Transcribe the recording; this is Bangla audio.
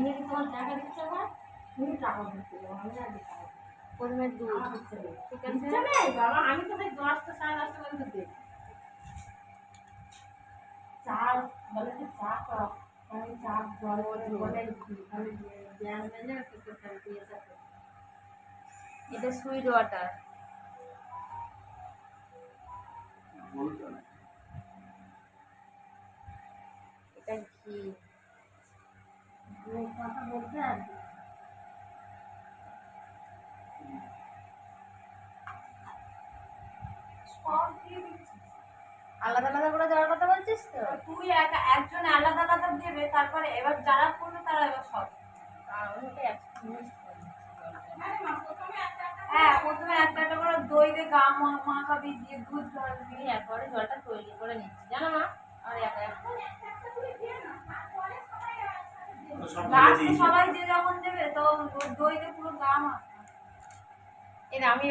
যদি তোমার টাকা দিতে হয় তুমি টাকা দিতে হবে, আমি আর দিতে হবে। প্রথমে দুধ, ঠিক আছে বাবা, আমি তো 10টা 10:30 পর্যন্ত দিই। চা বলে যে চা খাও, আমি চা জল বলে আমি জ্ঞান মেনে একটু করতে দিয়ে থাকে। এটা সুইট ওয়াটার, এটা ঘি। কথা বলতে আর সব দিয়ে দিচ্ছি। আলাদা আলাদা করে দেওয়ার কথা বলছিস তো? তুই একজন আলাদা আলাদা দেবে, তারপরে এবার যারা করবে তারা এবার সব। হ্যাঁ, প্রথমে একটা একটা করে দই দিয়ে গা মাখাবি, দিয়ে দুধ ঢালবি, একবারে জলটা তৈরি করে নিচ্ছি জানো মা। আর সবাই যে যখন দেবে তো দই দিয়ে পুরো গা মাখা। আমি